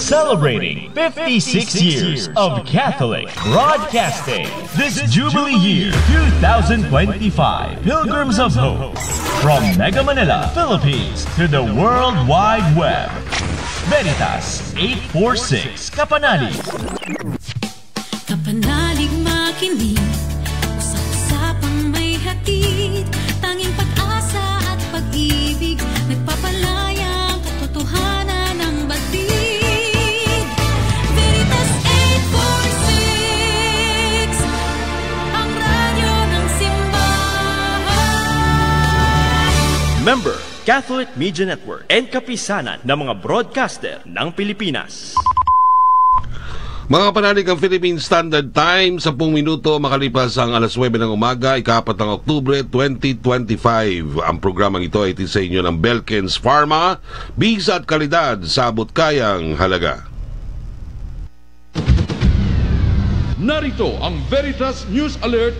celebrating 56 years of Catholic Broadcasting. This Jubilee Year 2025 Pilgrims of Hope. From Mega Manila, Philippines to the World Wide Web. Veritas 846 Kapanalig. Kapanalig makinig, usap-usapang may hatid, tanging pag-asa at pag-ibig, nagpapalaya ang katotohanan ng batid. Veritas 846, ang radyo ng simbahan. Member, Catholic Media Network and kapisanan ng mga broadcaster ng Pilipinas. Mga kapanalig, ang Philippine Standard Time, 10 minuto makalipas ang alas 9 ng umaga, ika-4 ng Oktubre 2025. Ang programang ito ay sa inyo ng Belkins Pharma, bisa at kalidad sa abot-kayang halaga. Narito ang Veritas News Alert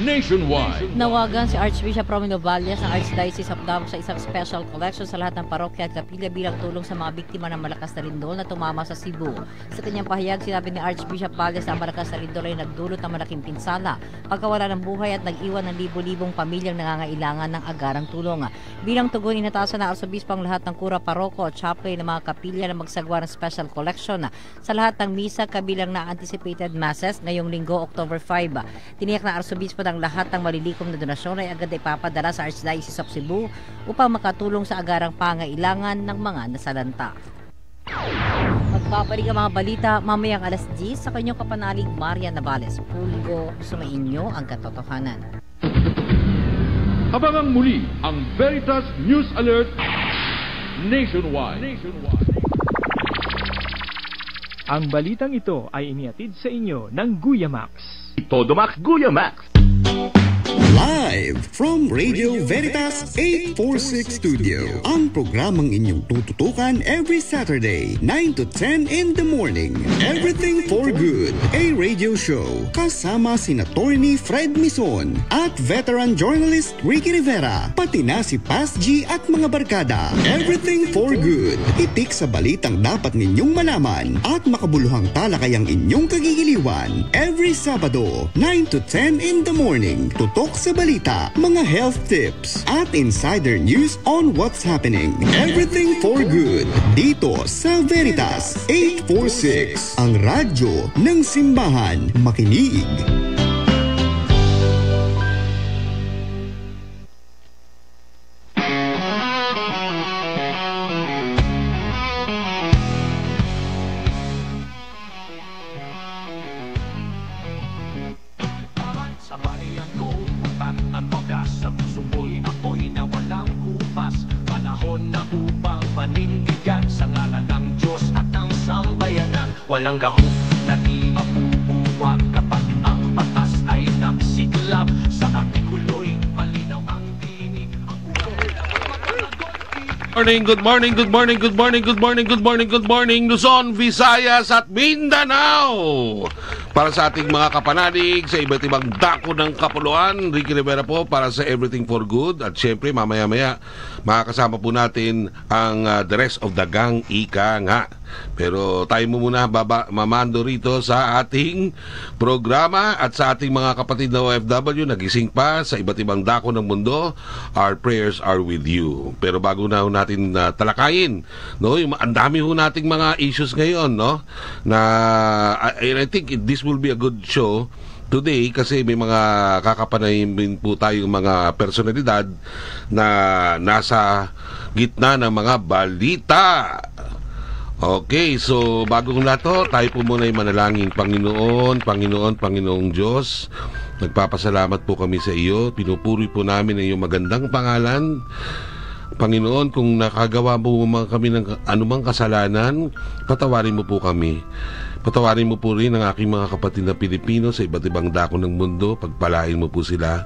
nationwide. Nawagan si Archbishop Romino Valles ng Archdiocese of Davao sa isang special collection sa lahat ng parokya at kapilya bilang tulong sa mga biktima ng malakas na lindol na tumama sa Cebu. Sa kanyang pahayag, sinabi ni Archbishop Valles na ang malakas na lindol ay nagdulot ng malaking pinsala, pagkawala ng buhay at nag-iwan ng libo-libong pamilyang nangangailangan ng agarang tulong. Bilang tugon, inatasan na Arsobispo ang lahat ng kura, paroko at chaplain ng mga kapilya na magsagawa ng special collection sa lahat ng misa kabilang na anticipated masses ngayong linggo, October 5. Tiniyak na Arsobispo ng lahat ng malilikom na donasyon ay agad ipapadala sa Archdiocese of Cebu upang makatulong sa agarang pangailangan ng mga nasalanta. Magbabalik ang mga balita mamayang alas 10 sa kanyang kapanalig Maria Navales. Pulgo, sumainyo ang katotohanan. Abangang muli ang Veritas News Alert nationwide. Ang balitang ito ay inihatid sa inyo ng Guyamax. Todo Max Guyamax. Live from Radio Veritas 846 Studio. Ang programang inyong tututukan every Saturday, 9 to 10 in the morning. Everything for Good, a radio show. Kasama si Attorney Fred Mison at veteran journalist Ricky Rivera. Pati na si Pas G at mga barkada. Everything for Good. Itik sa balitang dapat ninyong malaman at makabuluhang talakayang inyong kagigiliwan. Every Sabado, 9 to 10 in the morning. Tutok sa balita, mga health tips, at insider news on what's happening. Everything for Good. Dito sa Veritas 846, ang radyo ng simbahan. Makinig. Walang gahong na di mapubuwag kapag ang batas ay nagsiklab. Sa artikulo'y malinaw ang tinig. Good morning, Luzon, Visayas at Mindanao. Para sa ating mga kapanalig sa iba't ibang dako ng kapuluan, Ricky Rivera po para sa Everything for Good. At syempre, mamaya-maya, makakasama po natin ang the rest of the gang, ika nga. Pero tayo muna mamando rito sa ating programa at sa ating mga kapatid na OFW nagising pa sa iba't ibang dako ng mundo. Our prayers are with you. Pero bago na natin talakayin, no, ang dami ho nating mga issues ngayon, no, na I think this will be a good show today kasi may mga kakapanayin po tayong mga personalidad na nasa gitna ng mga balita. Okay, so bagong lato, tayo po muna ay manalangin. Panginoong Diyos, nagpapasalamat po kami sa iyo. Pinupuri po namin ang iyong magandang pangalan. Panginoon, kung nakagawa mo kami ng anumang kasalanan, patawarin mo po kami. Patawarin mo po rin ang aking mga kapatid na Pilipino sa iba't ibang dako ng mundo. Pagpalain mo po sila.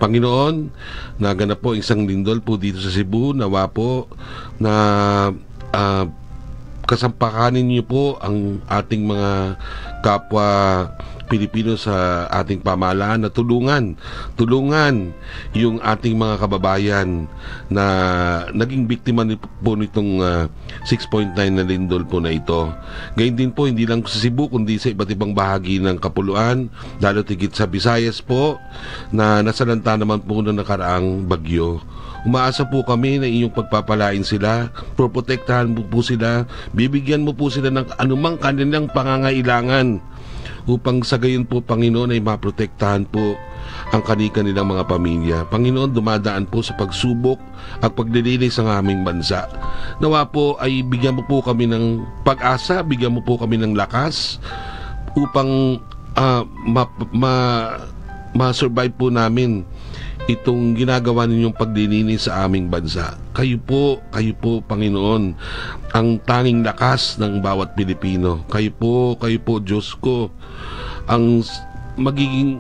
Panginoon, naganap po isang lindol po dito sa Cebu. Nawa po na kasampakanin niyo po ang ating mga kapwa Pilipino sa ating pamahalaan na tulungan yung ating mga kababayan na naging biktima po nitong 6.9 na lindol po na ito. Gayun din po, hindi lang sa Cebu kundi sa iba't ibang bahagi ng Kapuluan, lalo tigit sa Visayas po na nasalanta naman po ng nakaraang bagyo. Umaasa po kami na inyong pagpapalain sila, proprotektahan mo po sila, bibigyan mo po sila ng anumang kanilang pangangailangan upang sa gayon po, Panginoon, ay maprotektahan po ang kanilang mga pamilya. Panginoon, dumadaan po sa pagsubok at paglilinis ng aming bansa. Nawa po ay bigyan mo po kami ng pag-asa, bigyan mo po kami ng lakas upang ma-survive po namin itong ginagawa ninyong paglilinis sa aming bansa. Kayo po, Panginoon, ang tanging lakas ng bawat Pilipino. Kayo po, Diyos ko, ang magiging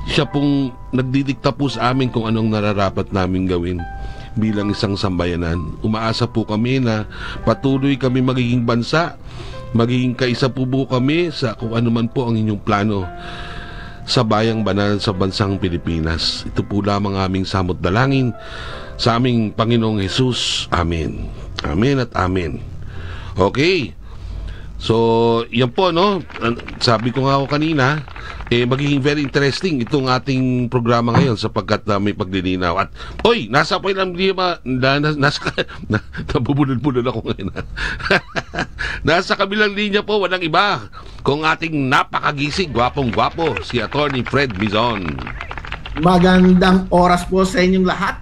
siya pong nagdidikta po sa amin kung anong nararapat namin gawin bilang isang sambayanan. Umaasa po kami na patuloy kami magiging bansa, magiging kaisa po kami sa kung ano man po ang inyong plano sa bayang banal sa bansang Pilipinas. Ito po lamang aming samot dalangin sa aming Panginoong Jesus. Amen. Amen at amen. Okay. So, yan po, no? Sabi ko nga ako kanina, magiging very interesting itong ating programa ngayon sapagkat may paglilinaw. At, nasa pa lang nabubulol-bulol ako ngayon. Nasa kabilang linya po, walang iba, kung ating napakagising, gwapong-gwapo, si Attorney Fred Mizon. Magandang oras po sa inyong lahat.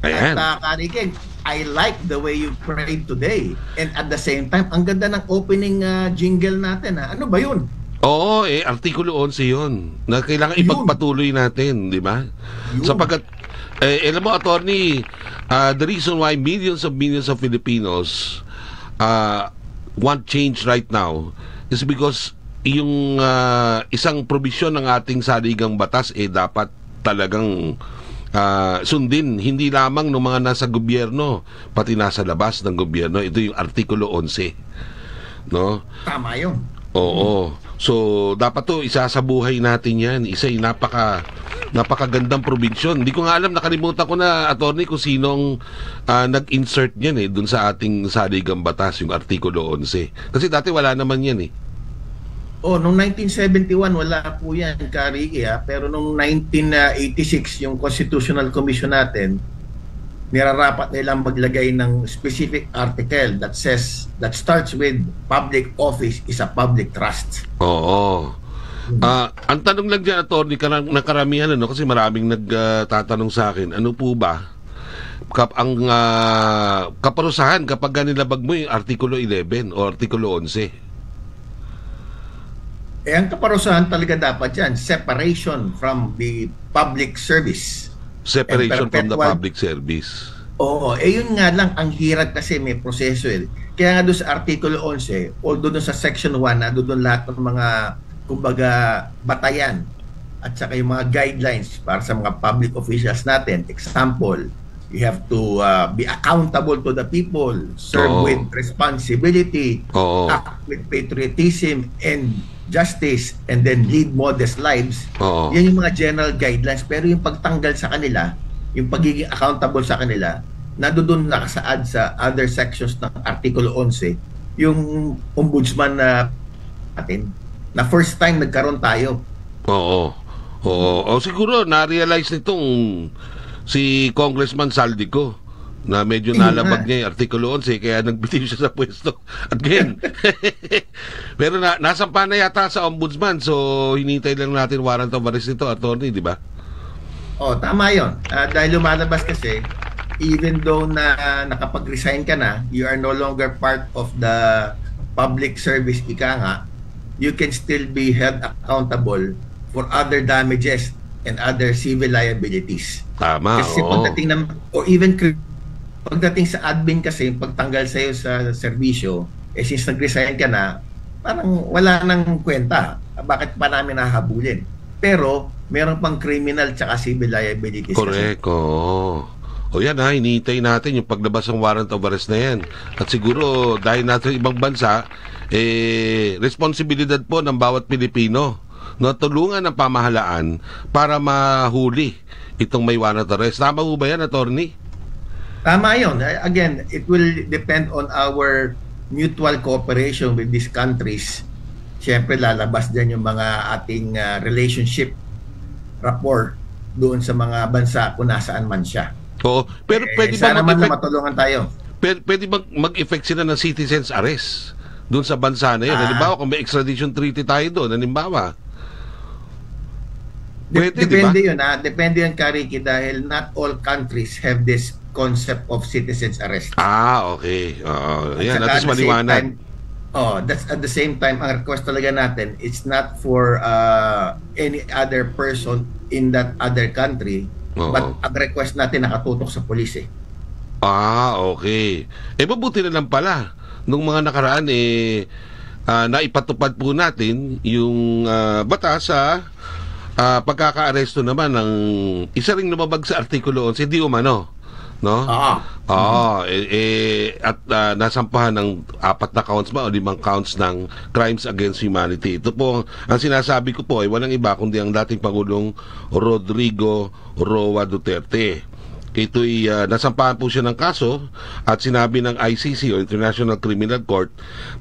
Ayan. At Karike, I like the way you prayed today. And at the same time, ang ganda ng opening jingle natin. Ano ba yun? Oo, Artikulo 11 yun. Na kailangan ipagpatuloy natin, di ba? Sapagkat, alam mo, Attorney, the reason why millions of Filipinos want change right now is because yung isang probisyon ng ating saligang batas dapat talagang sundin, hindi lamang ng mga nasa gobyerno, pati nasa labas ng gobyerno. Ito yung Artikulo 11. No? Tama yun. Oo. So, dapat to isasabuhay natin yan. Isa'y napakagandang probinsyon. Hindi ko nga alam, nakalimutan ko na, Attorney, kung sinong nag-insert niyan dun sa ating saligang batas, yung Artikulo 11. Kasi dati wala naman yan noong 1971, wala po yan, Kariki, pero noong 1986, yung Constitutional Commission natin, nirarapat nilang maglagay ng specific article that starts with public office is a public trust. Oo. Ang tanong lang dyan, Attorney, ng karamihan, kasi maraming nagtatanong sa akin, ano po ba ang kaparusahan kapag nilabag mo yung Artikulo 11 o Artikulo 11? Ang kaparusahan talaga dapat yan, separation from the public service. Separation from the public service. Oo, yun nga lang, ang hirap kasi may proseso Kaya nga doon sa Artikulo 11, although doon sa Section 1, doon lahat ng mga, kumbaga, batayan at saka yung mga guidelines para sa mga public officials natin. Example, you have to be accountable to the people, serve with responsibility, act with patriotism and justice, and then lead modest lives. Yan yung mga general guidelines. Pero yung pagtanggal sa kanila, yung pagiging accountable sa kanila, nandoon nakasaad sa other sections ng Artikulo 11, yung ombudsman natin, na first time nagkaroon tayo. Siguro na-realize nitong si Congressman Saldico na medyo nalabag niya yung Artikulo 11 kaya nagbitiw siya sa pwesto. At ngayon, pero nasampa na yata sa ombudsman, so hinintay lang natin warrant of arrest nito, Attorney, di ba? Tama yun. Dahil lumalabas kasi, even though na nakapag-resign ka na, you are no longer part of the public service, ika nga, you can still be held accountable for other damages and other civil liabilities. Tama, kasi pagdating pagdating sa admin kasi, pagtanggal sa'yo sa serbisyo, since nag-resign ka na, parang wala nang kwenta. Bakit pa namin nahabulin? Pero, meron pang criminal tsaka civil liabilities. Correct, O yan ha, hinihintay natin yung paglabas ng warrant of arrest na yan. At siguro, dahil natin ibang bansa, responsibilidad po ng bawat Pilipino na tulungan ng pamahalaan para mahuli itong may warrant of arrest. Tama po ba yan, Attorney? Tama yun. Again, it will depend on our mutual cooperation with these countries. Siyempre, lalabas din yung mga ating relationship rapport doon sa mga bansa kung nasaan man siya. Oo, pero pwede ba sana man na matulungan tayo. Pwede bang mag-effect sila ng citizens arrest doon sa bansa na yun? Halimbawa, kung may extradition treaty tayo doon, halimbawa. Depende yun, depende yun, Kariki, dahil not all countries have this concept of citizens arrest. Okay. Yan, natin maliwanag. That's at the same time, ang request talaga natin, it's not for any other person in that other country, but ang request natin nakatutok sa pulis eh. Okay. Mabuti na lang pala. Nung mga nakaraan, naipatupad po natin yung batas sa pagkaka-aresto naman ng isa ring lumabag sa Artikulo 11, di umano. No? At nasampahan ng 4 na counts ba o 5 counts ng crimes against humanity. Ito po, ang sinasabi ko po ay walang iba kundi ang dating Pangulong Rodrigo Roa Duterte. Ito'y nasampahan po siya ng kaso at sinabi ng ICC o International Criminal Court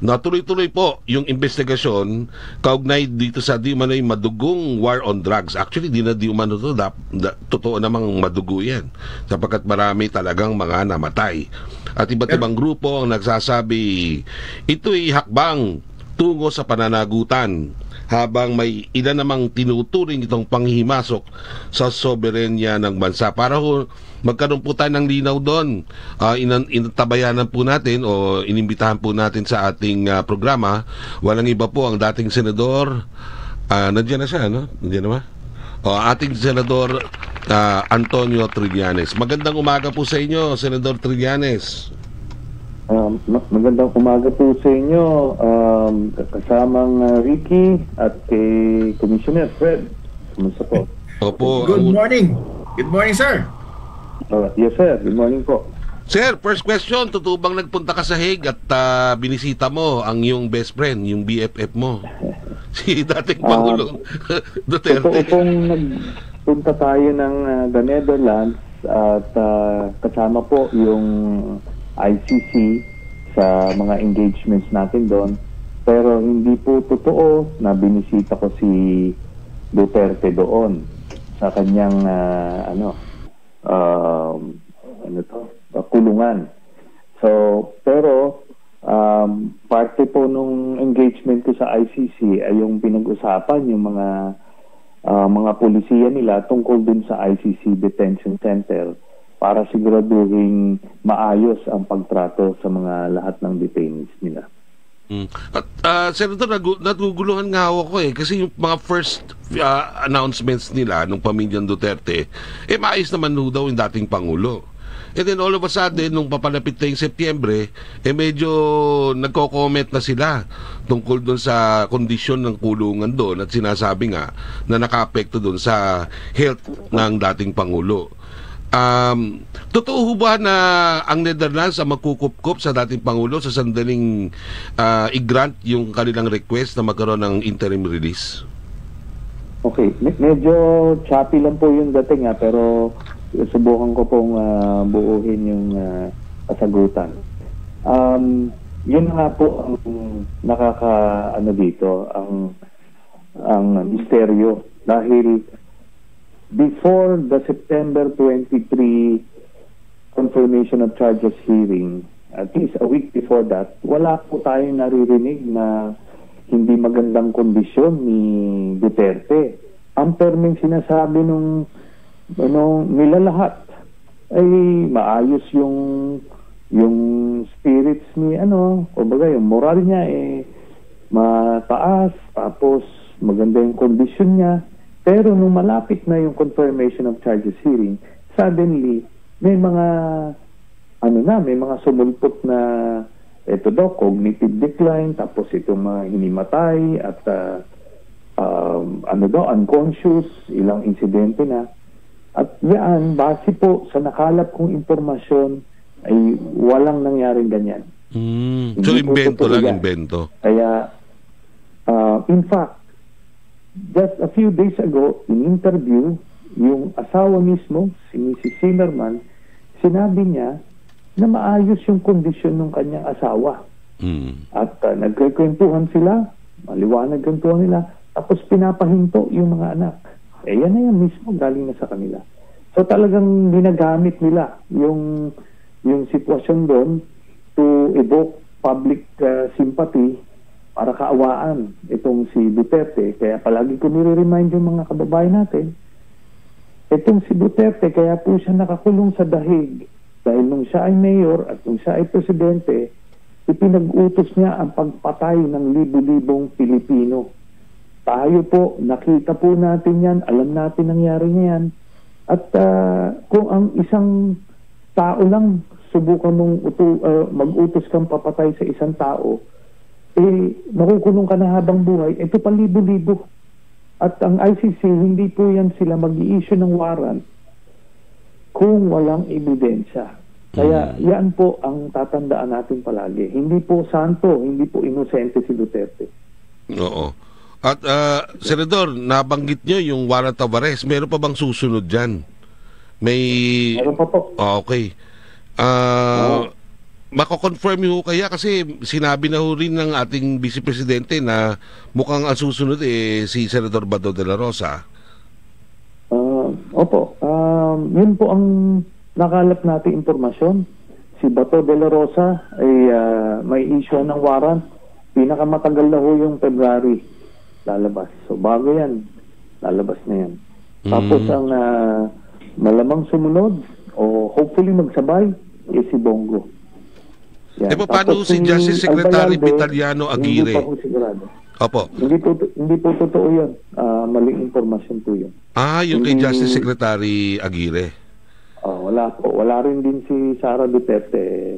na tuloy-tuloy po yung investigasyon kaugnay dito sa di umano'y madugong war on drugs. Actually, di umano to, totoo namang madugo yan sapagkat marami talagang mga namatay. At iba't ibang grupo ang nagsasabi ito'y hakbang tungo sa pananagutan habang may ilan namang tinuturing itong panghihimasok sa soberenya ng bansa. Para magkaroon po tayo ng linaw doon, inatabayanan po natin o inimbitahan po natin sa ating programa, walang iba po ang dating senador, nandiyan na siya, no? Nandiyan na ba? Ating senador Antonio Trillanes. Magandang umaga po sa inyo, Senador Trillanes. Magandang umaga po sa inyo, kasamang Ricky at kay Commissioner Fred. Kumusta po? Opo. Good morning. Good morning, sir. Yes, sir. Good morning po. Sir, first question, totoo bang nagpunta ka sa Hague at binisita mo ang iyong best friend, yung BFF mo? Si dating Pangulong Duterte. Totoo pong nagpunta tayo ng the Netherlands at kasama po yung ICC sa mga engagements natin doon. Pero hindi po totoo na binisita ko si Duterte doon sa kanyang kulungan. So, pero parte po nung engagement ko sa ICC ay yung pinag-usapan yung mga polisiya nila tungkol dun sa ICC Detention Center para siguraduhin maayos ang pagtrato sa mga lahat ng detainees nila. At Senator, naguguluhan nga ako kasi yung mga first announcements nila nung pamilyang Duterte, maayos naman daw yung dating Pangulo. And then all of a sudden, nung papalapit na yung Setyembre, medyo nagko-comment na sila tungkol doon sa kondisyon ng kulungan doon at sinasabi nga na naka-apekto doon sa health ng dating Pangulo. Totoo ba na ang Netherlands ang magkukupkup sa dating Pangulo sa sandaling i-grant yung kanilang request na magkaroon ng interim release? Okay, medyo choppy lang po yung dating pero subukan ko pong buuhin yung kasagutan. Yun nga po ang dito, ang misteryo dahil before the September 23 confirmation of charges hearing, at least a week before that, wala po tayong naririnig na hindi magandang kondisyon ni Duterte. Ang perming sinasabi nung nila lahat ay maayos yung spirits ni kumbaga yung moral niya mataas, tapos maganda yung kondisyon niya. Pero nung malapit na yung confirmation of charges hearing, suddenly may mga may mga sumulpot na cognitive decline, tapos itong mga hinimatay at unconscious, ilang insidente na. At yan, base po sa nakalap kong impormasyon, ay walang nangyaring ganyan. So, Hindi po invento totoo lang, yan. invento. Kaya, in fact, just a few days ago, in interview, yung asawa mismo, si Mrs. Zimmerman, sinabi niya na maayos yung kondisyon ng kanyang asawa. At nagkikwentuhan sila, maliwanag kwentuhan nila, tapos pinapahinto yung mga anak. Yan na yan mismo, galing na sa kanila. So talagang ginagamit nila yung sitwasyon doon to evoke public sympathy para kaawaan itong si Duterte. Kaya palagi ko nire-remind yung mga kababayan natin, itong si Duterte, kaya po siya nakakulong sa dahig dahil nung siya ay mayor at nung siya ay presidente, ipinag-utos niya ang pagpatay ng libu-libong Pilipino. Tayo po, nakita po natin yan, alam natin nangyari niyan. At kung ang isang tao lang subukan mong mag-utos kang papatay sa isang tao, makukulong ka na habang buhay, ito pa libo-libo. At ang ICC, hindi po yan sila mag-i-issue ng warrant kung walang ebidensya. Kaya yan po ang tatandaan natin palagi. Hindi po santo, hindi po inosente si Duterte. Oo. At Senador, nabanggit nyo yung warrant of arrest. Meron pa bang susunod dyan? Meron pa po. Okay. Mako-confirm ho kaya kasi sinabi na ho rin ng ating Vice Presidente na mukhang ang susunod si Senador Bato de la Rosa. Opo. Yun po ang nakalap natin impormasyon. Si Bato de la Rosa ay may issue ng warrant. Pinakamatagal na ho yung February lalabas. So bago yan, lalabas na yan. Tapos ang malamang sumunod o hopefully magsabay si Bongo. Yan. Paano si Justice Secretary Vitaliano Aguirre? Hindi pa po sigurado. Opo. Hindi po totoo yun. Maling informasyon po yun. Yung kay Justice Secretary Aguirre? Wala po. Wala rin din si Sara Duterte.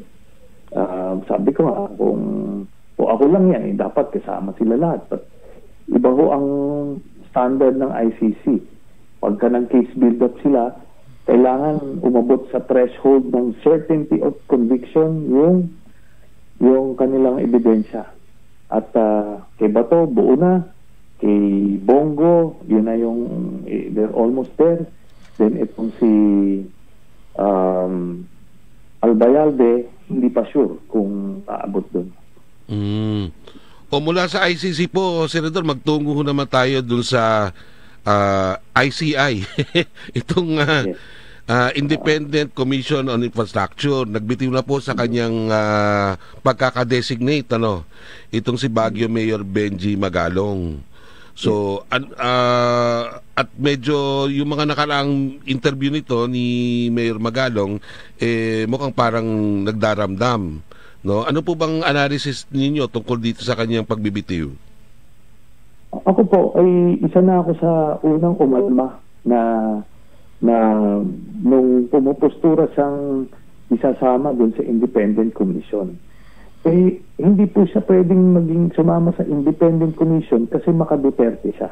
Sabi ko nga, kung ako lang yan, dapat kasama sila lahat. But iba ho ang standard ng ICC. Pagka ng case build-up sila, kailangan umabot sa threshold ng certainty of conviction yung kanilang ebidensya. At kay Bato, buo na. Kay Bongo, yun na yung they're almost there. Then itong si Albayalde, hindi pa sure kung aabot doon. O mula sa ICC po, Senador, magtungo ho naman tayo dun sa ICI. Itong Independent Commission on Infrastructure. Nagbitiw na po sa kanyang pagkakadesignate, itong si Baguio Mayor Benji Magalong. So, at medyo yung mga nakaraang interview nito ni Mayor Magalong, mukhang parang nagdaramdam. No? Ano po bang analysis ninyo tungkol dito sa kanyang pagbibitiw? Ako po, ay isa na ako sa unang umalma na nung pumupostura siyang isasama doon sa Independent Commission. Hindi po siya pwedeng maging sumama sa Independent Commission kasi maka-Duterte siya.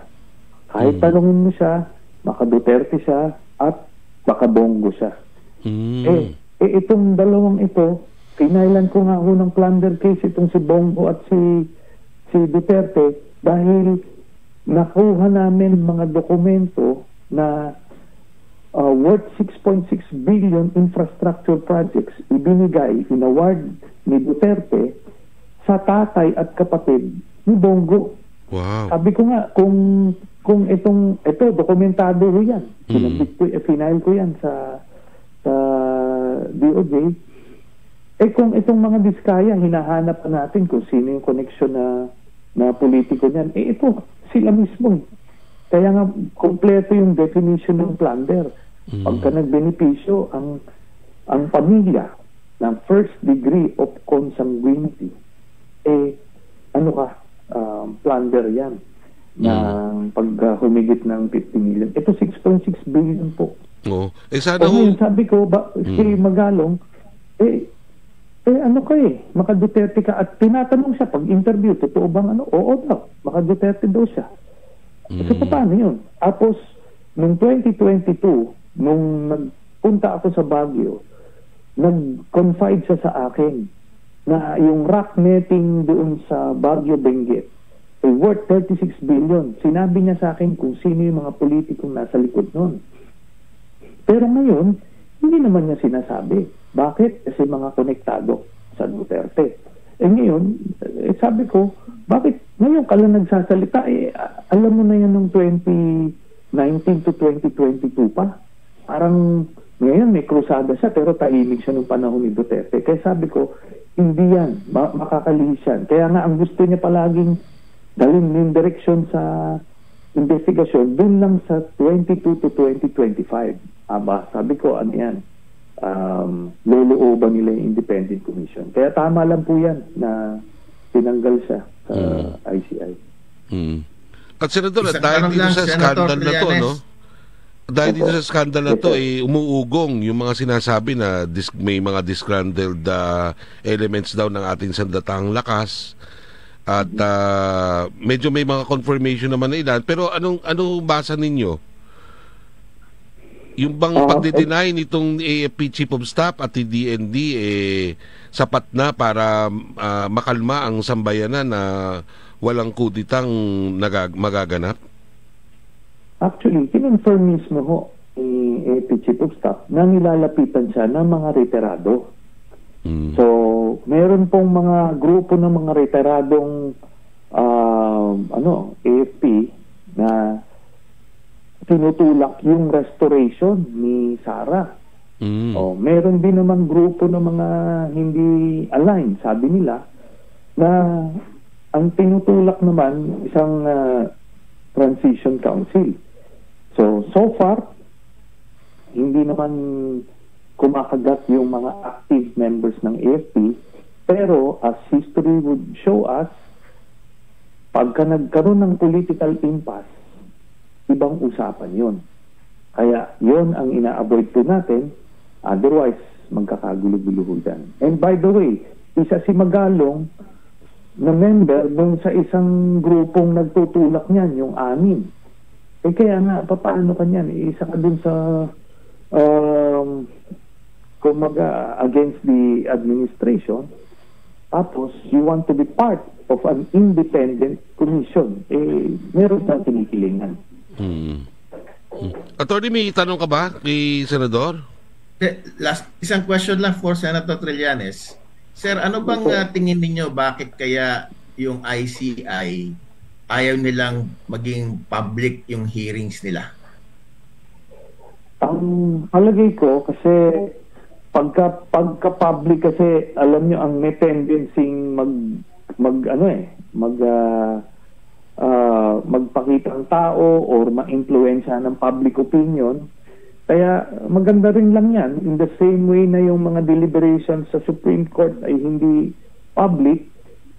Kahit tanungin mo siya, maka-Duterte siya at maka-Bongo siya. Itong dalawang ito, pinailan ko nga ng plunder case itong si Bongo at si Duterte dahil nakuha namin mga dokumento na worth 6.6 billion infrastructure projects ibinigay, inaward ni Duterte sa tatay at kapatid ni Bongo. Wow. Sabi ko nga, kung ito dokumentado ho yan. Final ko yan sa DOJ. Kung itong mga diskaya, hinahanap natin kung sino yung connection na politiko niyan. Ito, sila mismo. Kaya nga, kompleto yung definition ng plunder. Pagka nagbenepisyo ang pamilya ng first degree of consanguinity, plunder yan ng pag humigit ng 50 million. Ito 6.6 billion po. Sana sabi ko, si Magalong, maka-Duterte ka. At tinatanong siya pag interview, totoo bang Oo daw, maka-Duterte daw siya. So paano yun? Tapos, noong 2022, nung nagpunta ako sa Baguio, nag-confide siya sa akin na yung rock netting doon sa Baguio Benguet ay worth 36 billion. Sinabi niya sa akin kung sino yung mga politikong nasa likod nun. Pero ngayon, hindi naman niya sinasabi. Bakit? Kasi mga konektado sa Duterte. Ngayon, sabi ko, bakit ngayon ka lang nagsasalita? Alam mo na yan ng 2019 to 2022 pa. Parang ngayon may krusada siya pero tahimik siya nung panahon ni Duterte. Kaya sabi ko, hindi yan. Makakalihis yan. Kaya nga ang gusto niya palaging dalhin yung direksyon sa investigasyon dun lang sa 22 to 2025. Sabi ko, ano yan? Lolooban nila yung Independent Commission. Kaya tama lang po yan na tinanggal siya sa ICI. At Senador, dahil dito sa skandal na to, no? Dahil dito sa skandal na to, umuugong yung mga sinasabi na may mga disgruntled elements daw ng ating sandatahang lakas. At medyo may mga confirmation naman na ilan. Pero anong basa ninyo? Yung bang pagde-deny nitong AFP Chief of Staff at DND sapat na para makalma ang sambayanan na walang kuditang magaganap? Actually, kinonfirm mismo ho ni AFP Chief of Staff na nilalapitan siya ng mga retirado. So, meron pong mga grupo ng mga retiradong AFP na tinutulak yung restoration ni Sara. Meron din naman grupo ng mga hindi aligned, sabi nila, na ang tinutulak naman isang transition council. So far, hindi naman kumakagat yung mga active members ng AFP, pero as history would show us, pagka nagkaroon ng political impasse, ibang usapan yun. Kaya yun ang ina-avoid po natin, otherwise magkakagulo-gulo dyan. And by the way, isa si Magalong na member dun sa isang grupong nagtutulak niyan, yung 6. Kaya nga, paano ka niyan? Isa ka dun sa kumaga against the administration, tapos you want to be part of an independent commission, meron na kinikilingan. Attorney, may tanong ka ba kay Senador? Isang question lang for Senator Trillanes. Sir, ano bang tingin ninyo bakit kaya yung ICI ayaw nilang maging public yung hearings nila? Ang palagay ko kasi pagka-public kasi alam nyo ang may tendency magpakita ang tao or ma-influensya ng public opinion. Kaya maganda rin lang yan in the same way na yung mga deliberations sa Supreme Court ay hindi public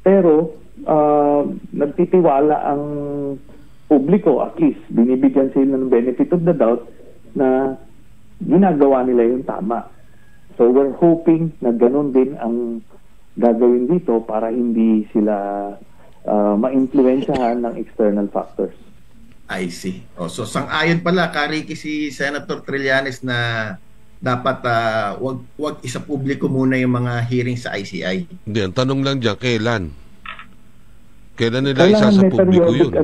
pero nagtitiwala ang publiko, at least binibigyan sila ng benefit of the doubt na ginagawa nila yung tama. So we're hoping na ganun din ang gagawin dito para hindi sila ma-influensyahan ng external factors. I see. So sang-ayon pala, Kariki, si Senator Trillanes na dapat wag isa publiko muna yung mga hearing sa ICI. Hindi, ang tanong lang dyan, kailan? Kailan nila isa sa publiko yun?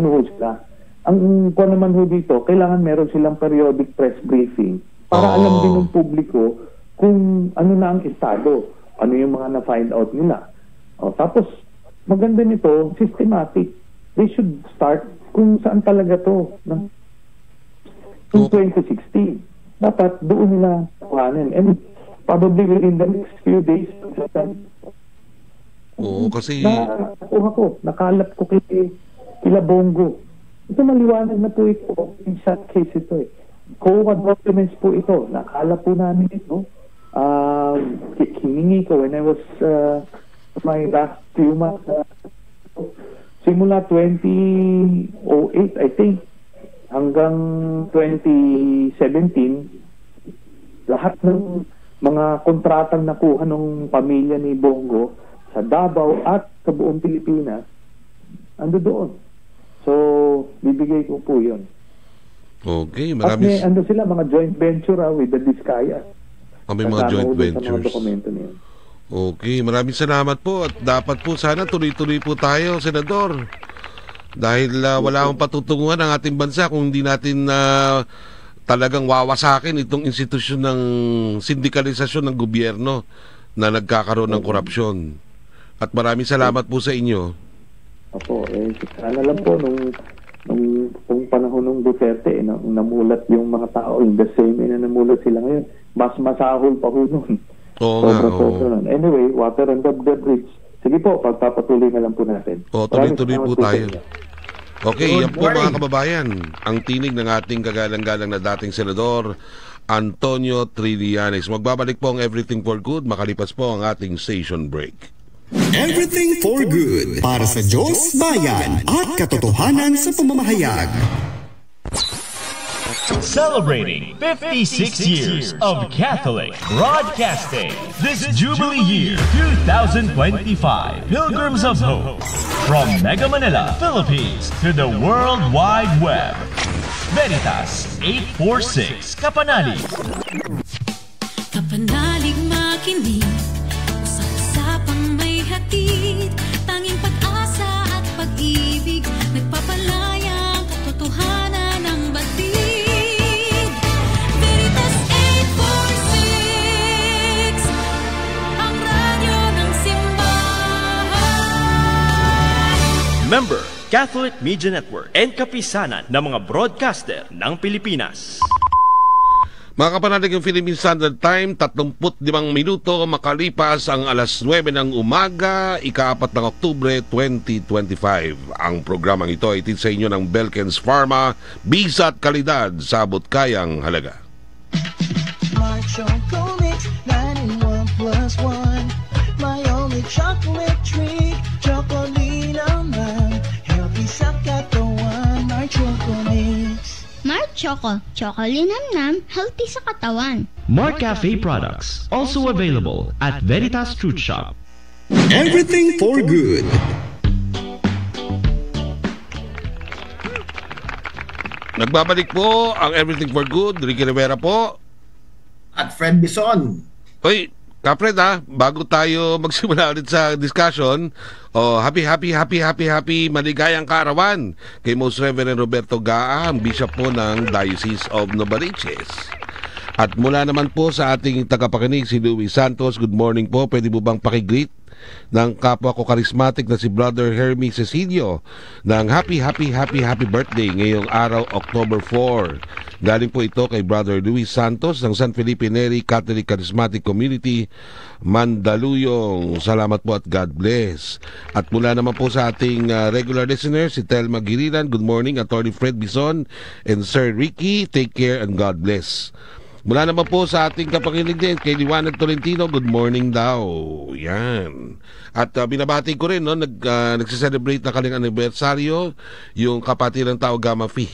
Ang kung naman ho dito, kailangan meron silang periodic press briefing para alam din ng publiko kung ano na ang estado, ano yung mga na-find out nila. Tapos, maganda nito, systematic. They should start kung saan talaga to. Noong 2016. Dapat doon nila kuhanin. And probably within the next few days, kasi nakuha ko, nakalap ko kila Bongo. Ito maliwanag na po ito. In short case ito COA documents po ito. Nakalap po namin ito. Hiningi ko when I was my last few months simula 2008 I think hanggang 2017 lahat ng mga kontratang nakuha ng pamilya ni Bongo sa Davao at sa buong Pilipinas ando doon. So bibigay ko po yun. Okay, At may sila, mga joint venture with the Diskaya. May mga joint Sa ventures. mga dokumento niya. Okay, maraming salamat po at dapat po sana tuloy-tuloy po tayo, Senador. Dahil wala akong patutunguhan ang ating bansa kung hindi natin talagang wawasakin itong institusyon ng sindikalisasyon ng gobyerno na nagkakaroon ng korupsyon. At maraming salamat po sa inyo. Opo, sana lang po nung panahon ng Duterte, namulat yung mga tao, in the same na namulat sila ngayon, mas masahol pa po nun. Oo nga. Anyway, water under the bridge. Sige po, pagpapatuloy na lang po natin. Tuloy-tuloy po tayo. Okay, yan po mga kababayan, ang tinig ng ating kagalang-galang na dating Senador Antonio Trillanes. Magbabalik po ang Everything for Good, makalipas po ang ating station break. Everything for Good, para sa Diyos, bayan at katotohanan sa pamamahayag. Celebrating 56 years of Catholic Broadcasting this Jubilee Year 2025 Pilgrims of Hope from Mega Manila, Philippines to the World Wide Web. Veritas 846 Kapanalig. Kapanalig makinig, usap-usapang may hatid, tanging pag-asa at pag-ibig, nagpapalaya ang katotohanan ng batid. Veritas 846, ang radyo ng simbahan. Member, Catholic Media Network and kapisanan ng mga broadcaster ng Pilipinas. Mga kapanalig, yung Philippine Standard Time, 35 minuto makalipas ang alas 9 ng umaga, ika-4 ng Oktubre 2025. Ang programang ito ay sa inyo ng Belkens Pharma, bisa at kalidad sa abot kayang halaga. Choco Mix, 9-in-1+1. My only chocolate treat, Chocolina man. Healthy sa katawan, my Choco Mix. Mark Choco, Chocolinam-nam, healthy sa katawan. Mark Cafe products, also available at Veritas Fruit Shop. Everything for Good. Nagbabalik po ang Everything for Good. Ricky Rivera po. At Fred Bison. Hoy, Kapred bago tayo magsimula ulit sa discussion, happy maligayang kaarawan kay Most Reverend Roberto Gaa, ang Bishop po ng Diocese of Novaliches. At mula naman po sa ating tagapakinig si Louis Santos, good morning po. Pwede mo bang pakigreet ng kapwa ko charismatic na si Brother Hermie Cecilio ng happy birthday ngayong araw, October 4. Galing po ito kay Brother Luis Santos ng San Felipe Neri Catholic Charismatic Community, Mandaluyong. Salamat po at God bless. At mula naman po sa ating regular listener, si Telma Giriran, good morning, Attorney Fred Bison and Sir Ricky, take care and God bless. Mula naman po sa ating kapakinig din kay Liwanag Tolentino, good morning daw. Yan. At binabati ko rin, nagsiselebrate na kanilang anibersaryo yung kapatiran Tau Gamma Phi.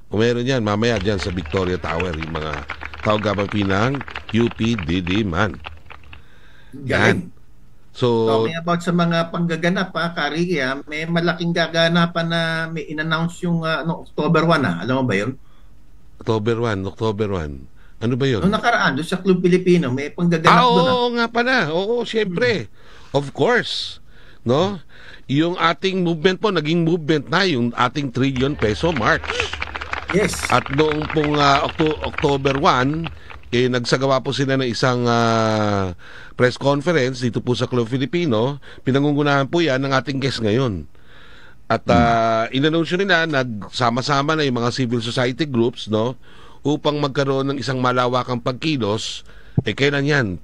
Kung meron yan, mamaya dyan sa Victoria Tower, yung mga Tau Gamma Phi ng UP Diliman. Yan. So, talking about sa mga panggaganap, Kariki, may malaking gaganapan na may in-announce yung October 1, alam mo ba yun? October 1. Ano ba yun? Noong nakaraan, doon sa Club Pilipino, may panggaganap doon. Oo nga pala. Oo, syempre. Of course. No? Yung ating movement po, naging movement na yung ating trillion peso march. Yes. At noong pong October 1, nagsagawa po sila ng isang press conference dito po sa Club Filipino. Pinangungunahan po yan ng ating guest ngayon. At inanunsyo nila, nagsama-sama na yung mga civil society groups, no, upang magkaroon ng isang malawakang pagkilos. Kailan yan?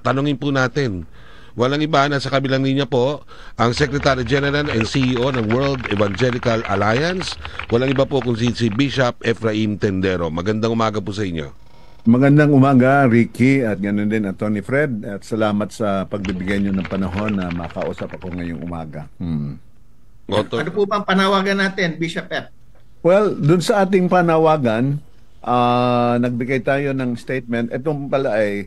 Tanungin po natin. Walang iba, nasa kabilang linya po ang Secretary General and CEO ng World Evangelical Alliance. Walang iba po kung si Bishop Efraim Tendero. Magandang umaga po sa inyo. Magandang umaga, Ricky, at ganoon din Attorney Fred. At salamat sa pagbibigay niyo ng panahon na makausap ako ngayong umaga. Ano po bang panawagan natin, Bishop F? Well, dun sa ating panawagan, nagbigay tayo ng statement. Itong pala ay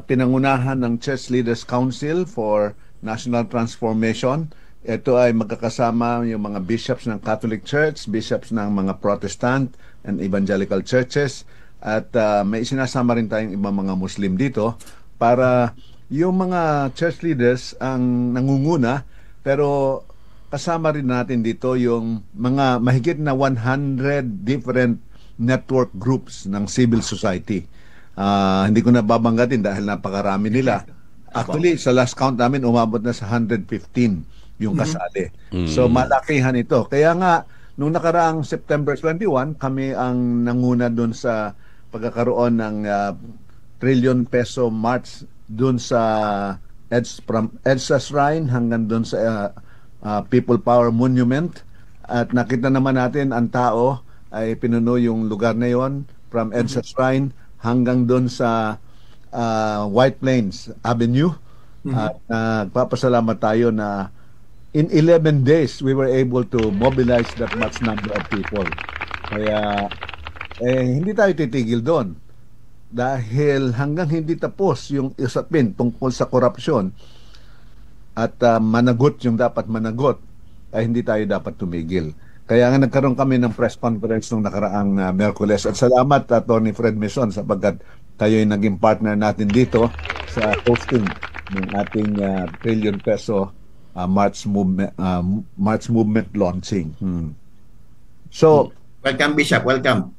pinangunahan ng Church Leaders Council for National Transformation ito ay magkakasama yung mga bishops ng Catholic Church, bishops ng mga Protestant and Evangelical churches, at may sinasama rin tayong ibang mga Muslim dito para yung mga church leaders ang nangunguna, pero kasama rin natin dito yung mga mahigit na 100 different network groups ng civil society. Hindi ko na babanggatin dahil napakarami nila. Actually, sa last count namin, umabot na sa 115 yung kasali. So, malakihan ito. Kaya nga, nung nakaraang September 21, kami ang nanguna dun sa pagkakaroon ng trillion peso march dun sa from EDSA Shrine hanggang dun sa People Power Monument. At nakita naman natin ang tao ay pinuno yung lugar na yon from EDSA Shrine hanggang doon sa White Plains Avenue. At nagpapasalamat tayo na in 11 days we were able to mobilize that much number of people. Kaya hindi tayo titigil doon dahil hanggang hindi tapos yung usapin tungkol sa korupsyon at managot yung dapat managot, ay hindi tayo dapat tumigil. Kaya nga nagkaroon kami ng press conference nung nakaraang Miyerkules. At salamat, Tony Fred Mison, sapagkat tayo yung naging partner natin dito sa hosting ng ating trillion peso March movement launching. So, welcome, Bishop. Welcome.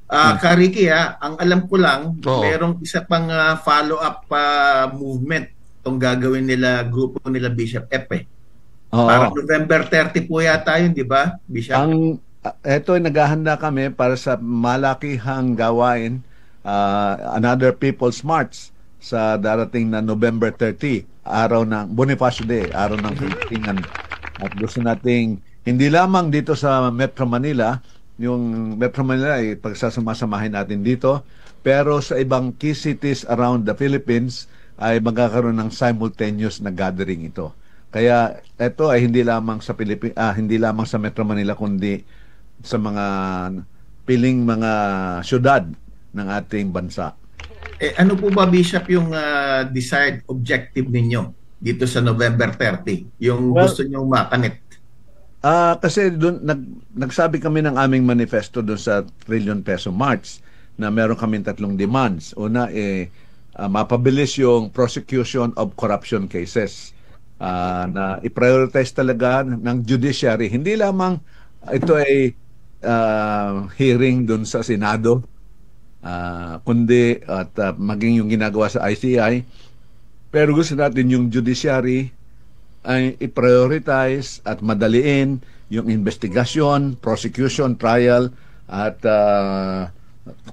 Ricky, ang alam ko lang, merong isa pang follow-up movement itong gagawin nila, grupo nila Bishop F. Para November 30 po yata yun, di ba, Bishop? Ito ay naghahanda kami para sa malakihang gawain, another People's March sa darating na November 30, araw ng Bonifacio Day, araw ng Pilipinan. At gusto nating, hindi lamang dito sa Metro Manila, yung Metro Manila ay pagsasama-samahin natin dito, pero sa ibang key cities around the Philippines ay magkakaroon ng simultaneous na gathering ito. Kaya ito ay hindi lamang sa hindi lamang sa Metro Manila kundi sa mga piling mga syudad ng ating bansa. Ano po ba, Bishop, yung desired objective ninyo dito sa November 30? Yung gusto nyong makanit? Kasi doon nagsabi kami ng aming manifesto doon sa Trillion Peso March na meron kaming 3 demands. Una, mapabilis yung prosecution of corruption cases. Na i-prioritize talaga ng judiciary. Hindi lamang ito ay hearing dun sa Senado, kundi at maging yung ginagawa sa ICI. Pero gusto natin yung judiciary ay i-prioritize at madaliin yung investigation, prosecution, trial, at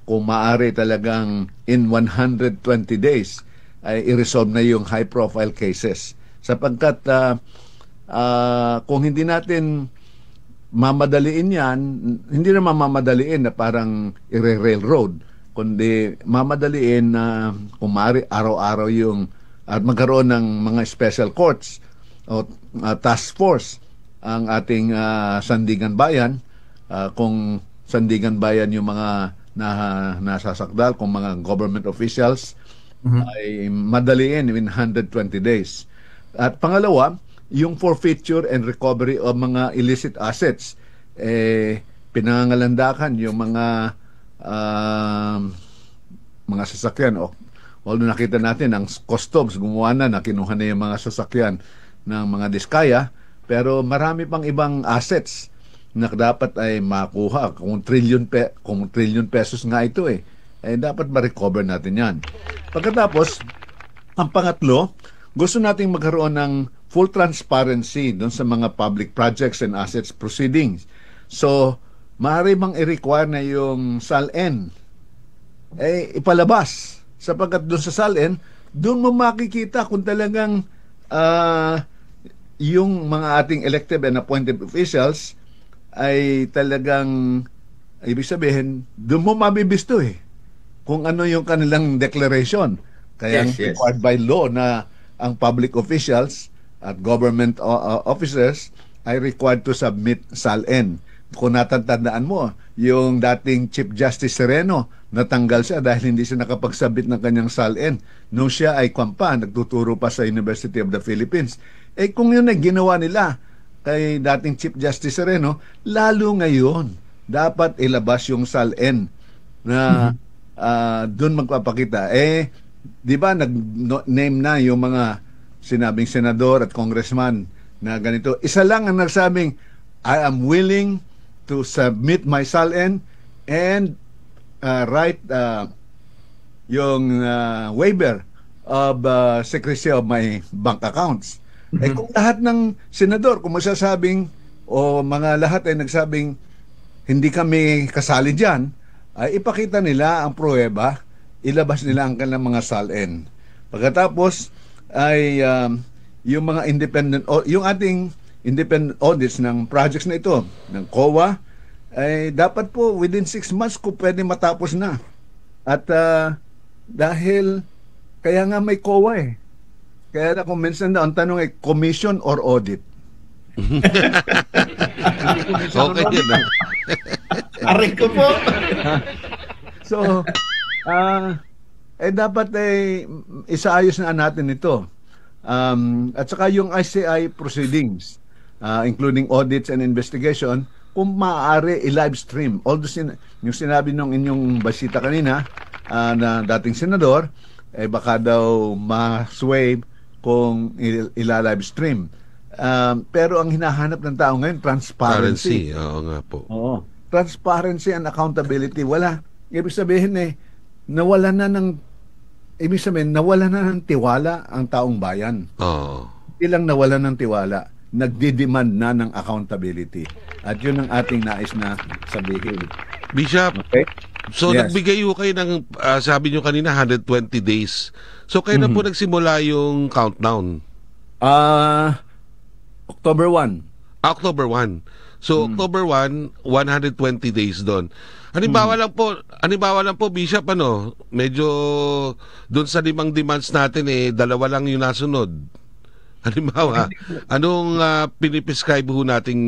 kung maaari talagang in 120 days ay i-resolve na yung high-profile cases. Sapagkat kung hindi natin mamadaliin yan, hindi naman mamadaliin na parang i-railroad, kundi mamadaliin na kung maaari araw-araw yung at magkaroon ng mga special courts o task force ang ating Sandigan Bayan. Kung Sandigan Bayan yung mga nasasakdal, kung mga government officials, ay madaliin in 120 days. At pangalawa, yung forfeiture and recovery of mga illicit assets. Pinangangalandakan yung mga sasakyan. Although nakita natin, ang customs gumawa na kinuha na yung mga sasakyan ng mga diskaya, pero marami pang ibang assets na dapat ay makuha. Kung trillion pesos nga ito dapat ma-recover natin yan. Pagkatapos, ang pangatlo, gusto nating magkaroon ng full transparency doon sa mga public projects and assets proceedings. So, maaari bang i-require na yung SALN ipalabas? Sapagkat doon sa SALN, doon mo makikita kung talagang yung mga ating elected and appointed officials ay talagang, ibig sabihin, doon mo mabibisto kung ano yung kanilang declaration. Kaya required by law na ang public officials at government officers ay required to submit SALN. Kung natatandaan mo, yung dating Chief Justice Sereno, natanggal siya dahil hindi siya nakapagsabit ng kanyang SALN. Nung siya ay nagtuturo pa sa University of the Philippines. Kung yun ay ginawa nila, kay dating Chief Justice Sereno, lalo ngayon, dapat ilabas yung SALN na doon magpapakita. Di ba, nag-name na yung mga sinabing senador at congressman na ganito. Isa lang ang nagsabing, I am willing to submit my SALN and write yung waiver of secrecy of my bank accounts. Kung lahat ng senador, kung masasabing o mga lahat ay nagsabing hindi kami kasali dyan, ay ipakita nila ang pruweba, ilabas nila ang kanilang mga SALN. Pagkatapos ay yung mga yung ating independent audits ng projects na ito, ng COA, ay dapat po within 6 months kung pwede matapos na. At dahil kaya nga may COA Kaya na kung minsan na ang tanong ay commission or audit. Okay yun. Aray ko po. So, dapat isaayos na natin ito. At saka yung ICI proceedings, including audits and investigation, kung maaari i-live stream. Although yung sinabi nung inyong basita kanina na dating senador, baka daw ma-sway kung ila-live stream. Pero ang hinahanap ng tao ngayon, transparency. Oo nga po. Oo. Transparency and accountability. Wala. Ibig sabihin nawala na ng tiwala ang taong bayan. Oo. Ilang nawala ng tiwala, nagdi-demand na ng accountability. At yun ang ating nais na sabihin. Bishop, okay? So Yes. nagbigay ho kayo ng, sabi nyo kanina, 120 days. So kailan po nagsimula yung countdown? October 1. October 1. So October 1, 120 days doon. Halimbawa lang po, Bishop, medyo doon sa 5 demands natin, 2 lang yung nasunod. Halimbawa, anong piniprescribe ho nating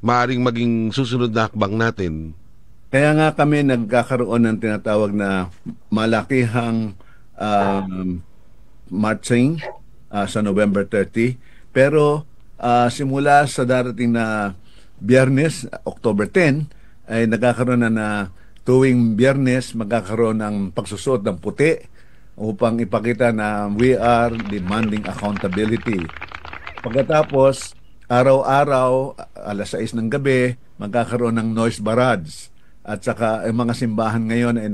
maaring maging susunod na hakbang natin? Kaya nga kami nagkakaroon ng tinatawag na malakihang marching sa November 30. Pero simula sa darating na Biyernes, October 10, ay nagkakaroon na tuwing Biyernes magkakaroon ng pagsusuot ng puti upang ipakita na we are demanding accountability. Pagkatapos, araw-araw, alas 6 ng gabi, magkakaroon ng noise barrage. At saka mga simbahan ngayon ay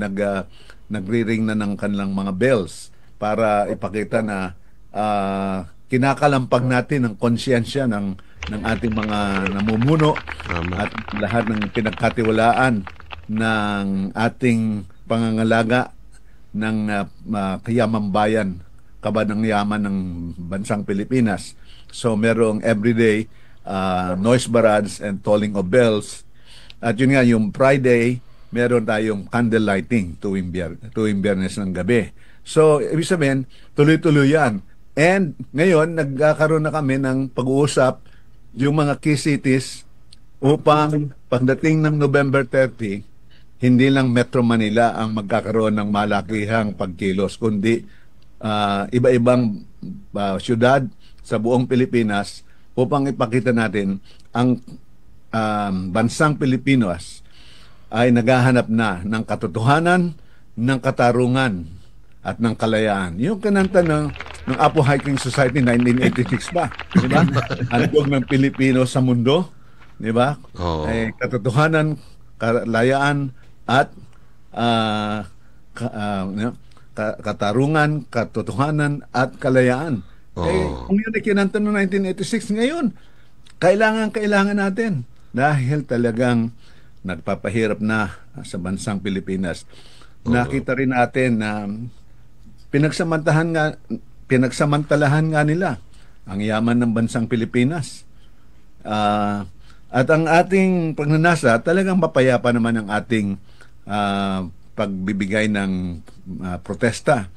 nagri-ring na ng kanilang mga bells para ipakita na kinakalampag natin ang konsyensya ng ating mga namumuno at lahat ng pinagkatiwalaan ng ating pangangalaga ng kayamang bayan, kabadang yaman ng bansang Pilipinas. So merong everyday noise barrage and tolling of bells. At yun nga, yung Friday, meron tayong candle lighting tuwing Biyernes ng gabi. So, ibig sabihin, tuloy-tuloy yan. And ngayon, nagkakaroon na kami ng pag-uusap yung mga key cities upang pagdating ng November 30, hindi lang Metro Manila ang magkakaroon ng malakihang pagkilos, kundi iba-ibang syudad sa buong Pilipinas upang ipakita natin ang bansang Pilipinas ay naghahanap na ng katotohanan, ng katarungan at ng kalayaan. Yung kananta ng Apo Hiking Society 1986 pa, di ba? Handog ng Pilipino sa mundo, di ba? Oh. Katotohanan, kalayaan at katarungan, katotohanan at kalayaan. Kung yun ay kinanta noong 1986, ngayon kailangan natin dahil talagang nagpapahirap na sa bansang Pilipinas. Nakita rin natin na pinagsamantalahan nga nila ang yaman ng bansang Pilipinas. At ang ating pagnanasa, talagang mapayapa naman ang ating pagbibigay ng protesta.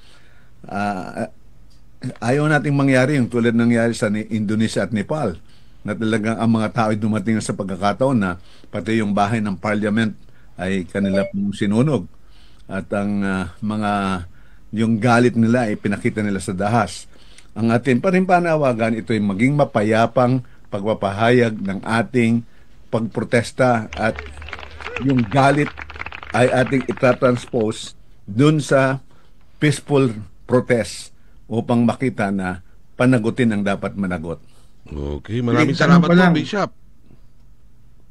Ayaw nating mangyari yung tulad nangyari sa Indonesia at Nepal, na talagang ang mga tao ay dumating sa pagkakataon na pati yung bahay ng parliament ay kanila pong sinunog. At ang yung galit nila ay pinakita nila sa dahas. Ang atin pa rin panawagan, ito ay maging mapayapang pagpapahayag ng ating pagprotesta at yung galit ay ating itatranspose dun sa peaceful protest upang makita na panagutin ang dapat managot. Okay, maraming salamat po, Bishop.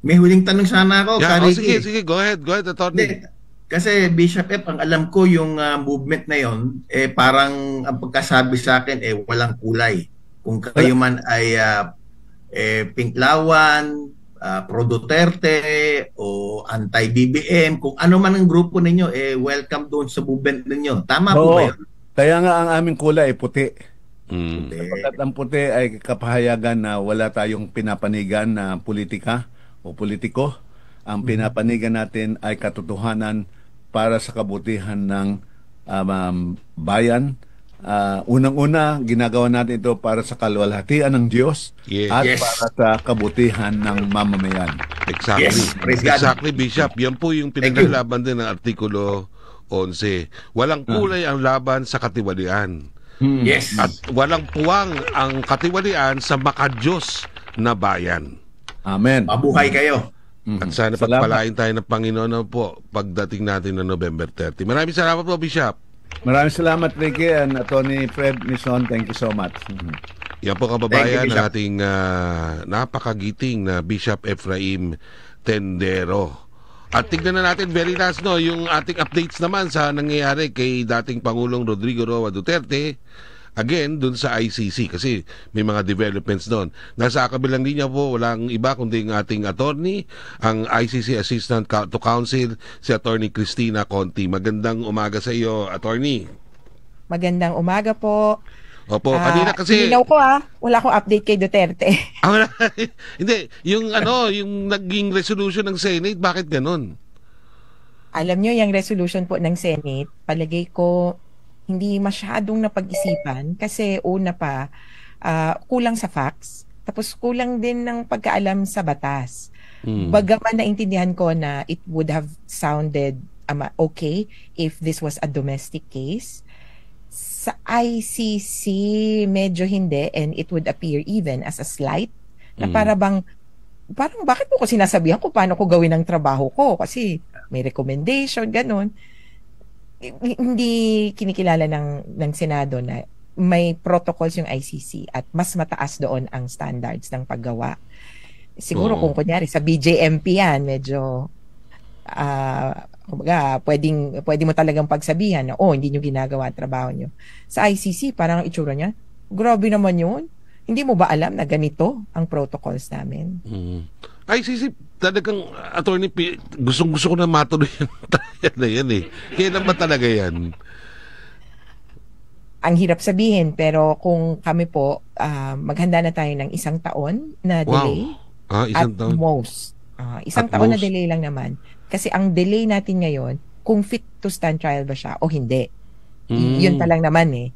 May huling tanong sana ako, sige, go ahead, Attorney. Kasi Bishop F, ang alam ko yung movement na yon, parang ang pagkasabi sa akin, walang kulay. Kung kayo man ay Pinklawan, Pro Duterte, o Anti-BBM, kung ano man ang grupo ninyo, welcome doon sa movement ninyo. Tama po ba yun? Kaya nga ang aming kulay ay puti. Sapagkat ang puti ay kapahayagan na wala tayong pinapanigan na politika o politiko. Ang pinapanigan natin ay katotohanan para sa kabutihan ng bayan. Unang-una, ginagawa natin ito para sa kaluwalhatian ng Diyos at para sa kabutihan ng mamamayan. Exactly. Exactly, Bishop. Yan po yung pinaglalaban din ng Artikulo 11. Walang kulay ang laban sa katiwalian. Yes. At walang puwang ang katiwalian sa makadiyos na bayan. Amen. Mabuhay kayo. At sana pagpalain tayo ng Panginoon po pagdating natin ng November 30. Maraming salamat po, Bishop. Maraming salamat, Ricky, and Attorney Fred Nison. Thank you so much. Yan po, kababayan, ng ating napakagiting na Bishop Efraim Tendero. At tignan na natin, very last, yung ating updates naman sa nangyayari kay dating Pangulong Rodrigo Roa Duterte. Again, dun sa ICC kasi may mga developments doon. Nasa kabilang linya po, walang iba kundi ang ating attorney, ang ICC Assistant to Counsel, si Attorney Cristina Conti. Magandang umaga sa iyo, Attorney. Magandang umaga po. Opo, kanina kasi... Hinaw ko wala akong update kay Duterte. Hindi, yung naging resolution ng Senate, bakit ganun? Alam nyo, yung resolution po ng Senate, palagay ko, hindi masyadong napag-isipan kasi una pa, kulang sa facts, tapos kulang din ng pagkaalam sa batas. Bagaman naintindihan ko na it would have sounded okay if this was a domestic case, sa ICC medyo hindi, and it would appear even as a slight na parang bakit mo ko sinasabihan kung paano ko gawin ang trabaho ko kasi may recommendation, ganun. Hindi kinikilala ng Senado na may protocols yung ICC at mas mataas doon ang standards ng paggawa. Siguro kung kunyari sa BJMP yan, medyo pwede mo talagang pagsabihan na hindi nyo ginagawa ang trabaho nyo. Sa ICC, parang ang itsura niya, grabe naman yun. Hindi mo ba alam na ganito ang protocols namin? ICC, talagang, Attorney, gustong-gusto ko na matuloy yung trial na yan eh. Kailan ba talaga yan? Ang hirap sabihin, pero kung kami po, maghanda na tayo ng 1 taon na delay. Wow. Isang taon? Most. Isang taon na delay lang naman. Kasi ang delay natin ngayon, kung fit to stand trial ba siya o hindi. Yun pa lang naman eh.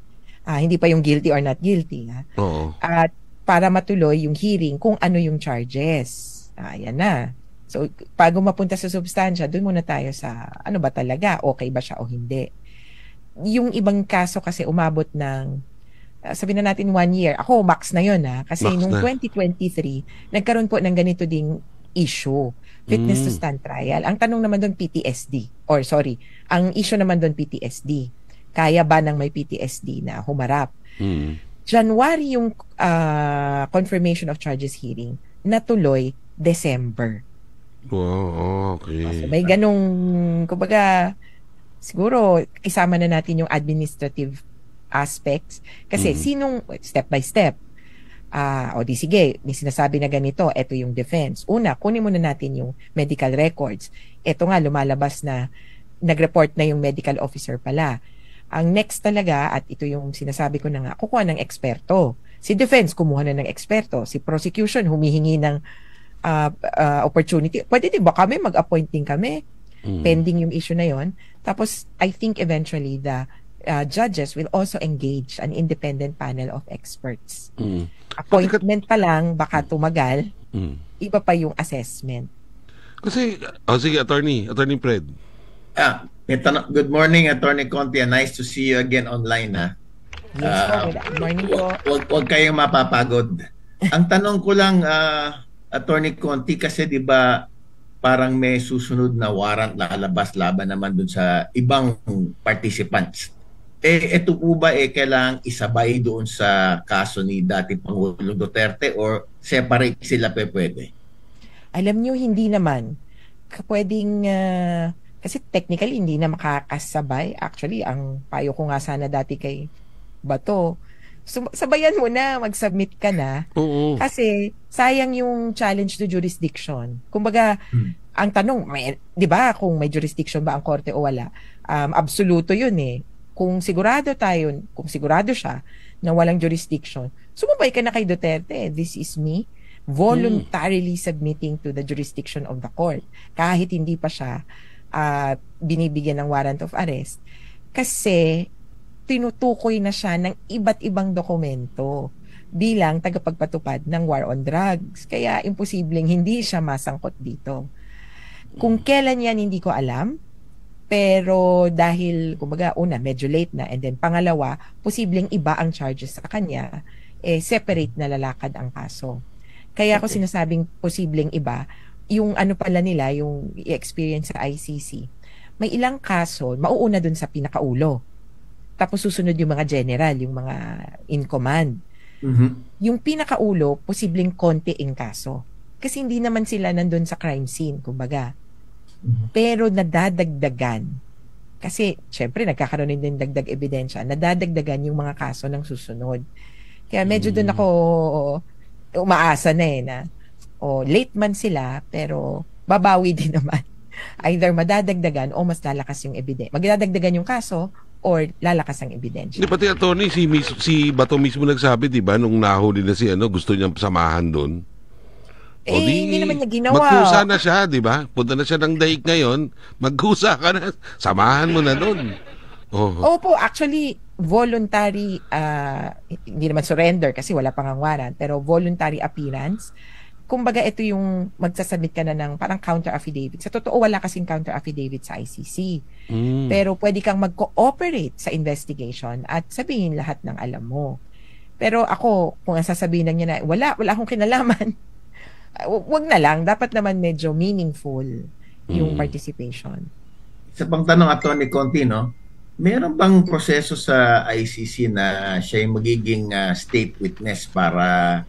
Hindi pa yung guilty or not guilty. Oo. At para matuloy yung hearing kung ano yung charges. Ayan na. So, bago mapunta sa substansya, doon muna tayo sa ano ba talaga, okay ba siya o hindi. Yung ibang kaso kasi umabot ng, sabihin na natin 1 year. Ako, max na yun kasi max nung na. 2023, nagkaroon po ng ganito ding issue, fitness to stand trial. Ang tanong naman doon PTSD, ang issue naman doon PTSD. Kaya ba ng may PTSD na humarap? January yung confirmation of charges hearing, natuloy December. Wow, okay. So, may ganong, kumbaga, siguro isama na natin yung administrative aspects kasi sinong step by step. Di sige, may sinasabi na ganito, ito yung defense. Una, kunin muna natin yung medical records. Ito nga, lumalabas na nag-report na yung medical officer pala. Ang next talaga, at ito yung sinasabi ko na nga, kukuha ng eksperto. Si defense, kumuha na ng eksperto. Si prosecution, humihingi ng opportunity. Pwede din ba kami, mag-appoint din kami? Pending yung issue na yon. Tapos, I think eventually the judges will also engage an independent panel of experts. Appointment pa lang, baka tumagal. Iba pa yung assessment. Kasi, sige, Attorney Fred. Good morning, Attorney Conti. Nice to see you again online. Yes po, good morning po. Huwag kayong mapapagod. Ang tanong ko lang, Attorney Conti, kasi di ba parang may susunod na warrant lalabas laban naman dun sa ibang participants. Ito po ba kailangang isabay doon sa kaso ni dating Pangulong Duterte or separate sila pwede? Alam nyo, hindi naman. Pwedeng, kasi technically hindi na makakasabay. Actually, ang payo ko nga sana dati kay Bato, sabayan mo na, mag-submit ka na. Oo. Kasi sayang yung challenge to jurisdiction. Kumbaga, ang tanong, di ba, kung may jurisdiction ba ang korte o wala, absoluto yun eh. Kung sigurado siya na walang jurisdiction, sumabay ka na kay Duterte. This is me voluntarily submitting to the jurisdiction of the court kahit hindi pa siya binibigyan ng warrant of arrest. Kasi tinutukoy na siya ng iba't ibang dokumento bilang tagapagpatupad ng war on drugs. Kaya imposibleng hindi siya masangkot dito. Kung kailan yan, hindi ko alam. Pero dahil, kumbaga, una, medyo late na. And then, pangalawa, posibleng iba ang charges sa kanya. Separate na lalakad ang kaso. Kaya ako sinasabing posibleng iba, yung ano pala nila, yung experience sa ICC, may ilang kaso, mauuna dun sa pinakaulo. Tapos susunod yung mga general, yung mga in command. Yung pinakaulo, posibleng konti ang kaso. Kasi hindi naman sila nandun sa crime scene, kumbaga. Pero nadadagdagan. Kasi, syempre, nagkakaroon din dagdag ebidensya. Nadadagdagan yung mga kaso ng susunod. Kaya medyo doon ako umaasa na na late man sila, pero babawi din naman. Either madadagdagan o mas lalakas yung ebidensya. Magdadagdagan yung kaso or lalakas ang ebidensya. Di pati, attorney, si Bato mismo nagsabi, di ba, nung nahuli na gusto niyang samahan doon. Hindi naman niya ginawa. Magkusa na siya, di ba? Punta na siya ng daig ngayon, magkusa ka na, samahan mo na doon. Opo, actually, voluntary, hindi naman surrender kasi wala pang ang warrant, pero voluntary appearance. Kumbaga, ito yung magsasubmit ka na ng parang counter-affidavit. Sa totoo, wala kasing counter-affidavit sa ICC. Pero pwede kang mag-cooperate sa investigation at sabihin lahat ng alam mo. Pero ako, kung sasabihin lang niya na, wala akong kinalaman, wag na lang. Dapat naman medyo meaningful yung participation. Sa pangtanong, Atty. Conti, meron bang proseso sa ICC na siya yung magiging state witness para,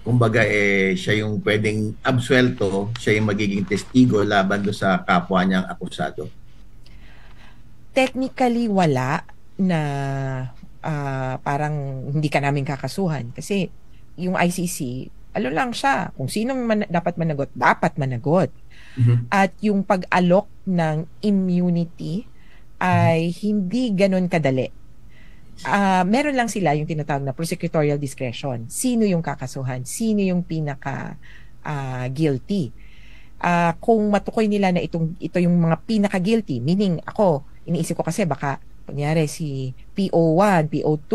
kumbaga, siya yung pwedeng absuelto, siya yung magiging testigo laban do sa kapwa niyang akusado? Technically, wala na parang hindi ka namin kakasuhan. Kasi yung ICC, lang siya. Kung sino dapat managot. At yung pag-alok ng immunity ay hindi ganun kadali. Meron lang sila yung tinatawag na prosecutorial discretion. Sino yung kakasuhan? Sino yung pinaka-guilty? Kung matukoy nila na ito yung mga pinaka-guilty, meaning ako, iniisip ko kasi baka, kunyari si PO1, PO2,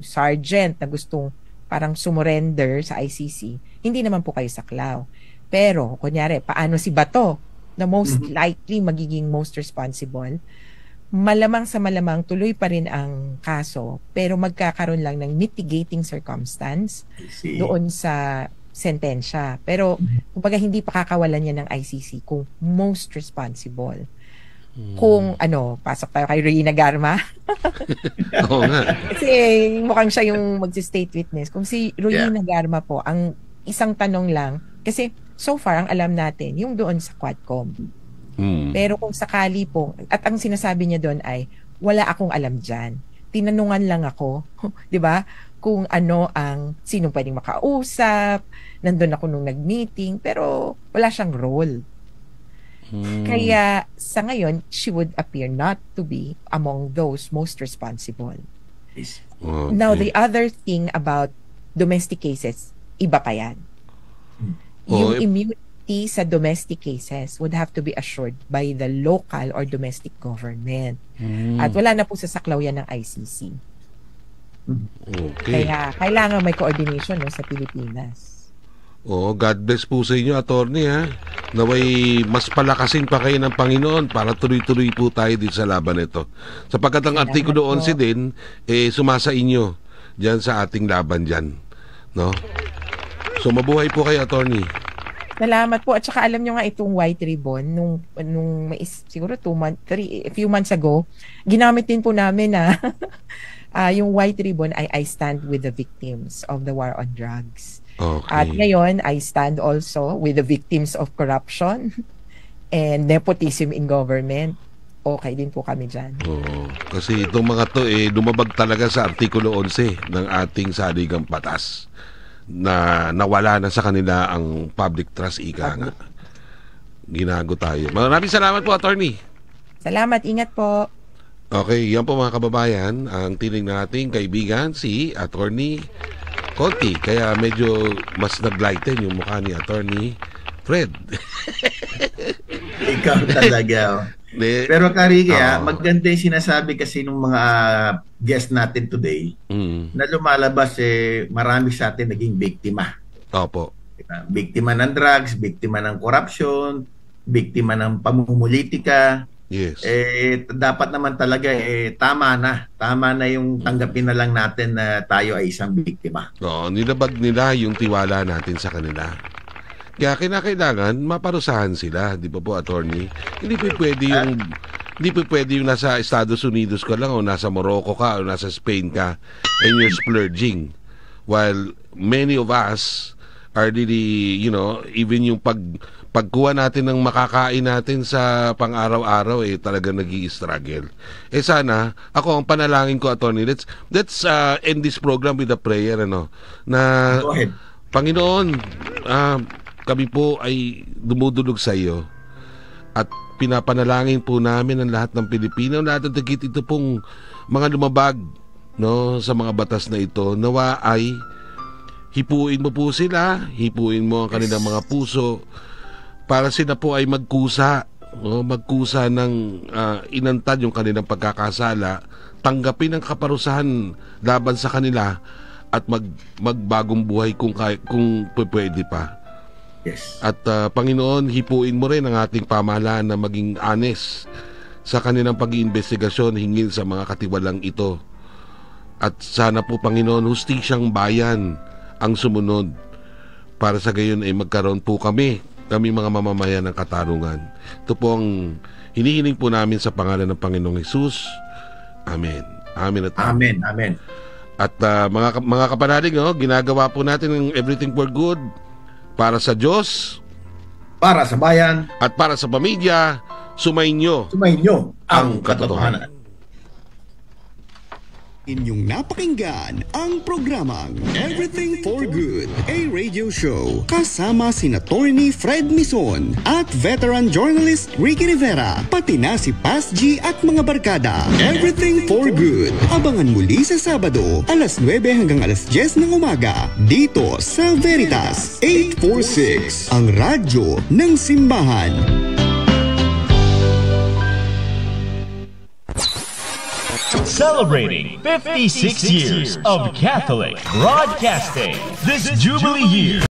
sergeant na gustong parang sumurrender sa ICC, hindi naman po kayo saklaw. Pero, kunyari, paano si Bato na most likely magiging most responsible, malamang sa malamang tuloy pa rin ang kaso, pero magkakaroon lang ng mitigating circumstance doon sa sentensya. Pero, kumbaga, hindi pa kakawalan niya ng ICC kung most responsible. Kung pasok tayo kay Rowena Garma. Oo nga. Kasi mukhang siya yung mag-state witness. Kung si Rowena Garma po, ang isang tanong lang, kasi so far ang alam natin, yung doon sa Quadcom. Pero kung sakali po, at ang sinasabi niya doon ay, wala akong alam dyan. Tinanungan lang ako, di ba? Kung sinong pwedeng makausap, nandun ako nung nag-meeting, pero wala siyang role. Kaya sa ngayon, she would appear not to be among those most responsible. Okay. Now, the other thing about domestic cases, iba pa yan. Yung immunity sa domestic cases would have to be assured by the local or domestic government. At wala na po sa saklaw yan ng ICC. Okay. Kaya kailangan may coordination sa Pilipinas. God bless po sa inyo, attorney, ha. Naway mas palakasin pa kayo ng Panginoon para tuloy-tuloy po tayo dito sa laban ito. Sapagkat ang Artikulo 11 din, sumasa inyo dyan sa ating laban dyan. No? So mabuhay po kayo, attorney. Salamat po. At saka alam nyo nga itong white ribbon, nung siguro a few months ago, ginamit din po namin na yung white ribbon ay I stand with the victims of the war on drugs. Okay. At ngayon, I stand also with the victims of corruption and nepotism in government. Okay din po kami dyan. Oo. Kasi itong mga to, lumabag talaga sa Artikulo 11 ng ating saligang batas na nawala na sa kanila ang public trust, ika nga. Ginago tayo. Maraming salamat po, attorney. Salamat, ingat po. Okay, yan po mga kababayan, ang tinig nating kaibigan, si Attorney Conti. Kaya medyo mas naglighten yung mukha ni Attorney Fred. Ikaw talaga. Pero Kariki, maganda yung sinasabi kasi ng mga guest natin today na lumalabas marami sa atin naging biktima. Opo. Biktima ng drugs, biktima ng corruption, biktima ng pamumulitika. Yes. Dapat naman talaga tama na yung tanggapin na lang natin na tayo ay isang biktima. Oo, nilabag nila yung tiwala natin sa kanila. Kaya kinakailangan maparusahan sila, di ba po, attorney? Hindi po pwede yung nasa Estados Unidos ka lang o nasa Morocco ka o nasa Spain ka and you're splurging. While many of us are really, even yung pagkuha natin ng makakain natin sa pang-araw-araw, talaga nag-i-struggle. Sana, ako ang panalangin ko, attorney, let's end this program with a prayer, na Go ahead. Panginoon, kami po ay dumudulog sa iyo at pinapanalangin po namin ang lahat ng Pilipino, lahat ng dagit ito pong mga lumabag sa mga batas na ito, nawa ay hipuin mo po sila, hipuin mo ang kanilang mga puso para sila po ay magkusa ng inantad yung kanilang pagkakasala, tanggapin ang kaparusahan laban sa kanila at magbagong buhay kung pwede pa. Yes. At Panginoon, hipuin mo rin ang ating pamahalaan na maging honest sa kanilang pag-iimbestigasyon hinggil sa mga katiwalang ito. At sana po, Panginoon, hustisyang bayan ang sumunod para sa gayon ay magkaroon po kami mga mamamayan ng katarungan. Ito po ang hinihiling po namin sa pangalan ng Panginoong Hesus. Amen. Amen at amen. Amen. At mga kapanalig, ginagawa po natin ang Everything for Good para sa Diyos, para sa bayan, at para sa pamilya. Sumainyo ang katotohanan. Inyong napakinggan ang programang Everything for Good, a radio show kasama sina Attorney Fred Mison at veteran journalist Ricky Rivera, pati na si Pas G at mga barkada. Everything for Good. Abangan muli sa Sabado, alas 9 hanggang alas 10 ng umaga, dito sa Veritas 846, ang radyo ng simbahan. Celebrating 56 years of Catholic Broadcasting this Jubilee year.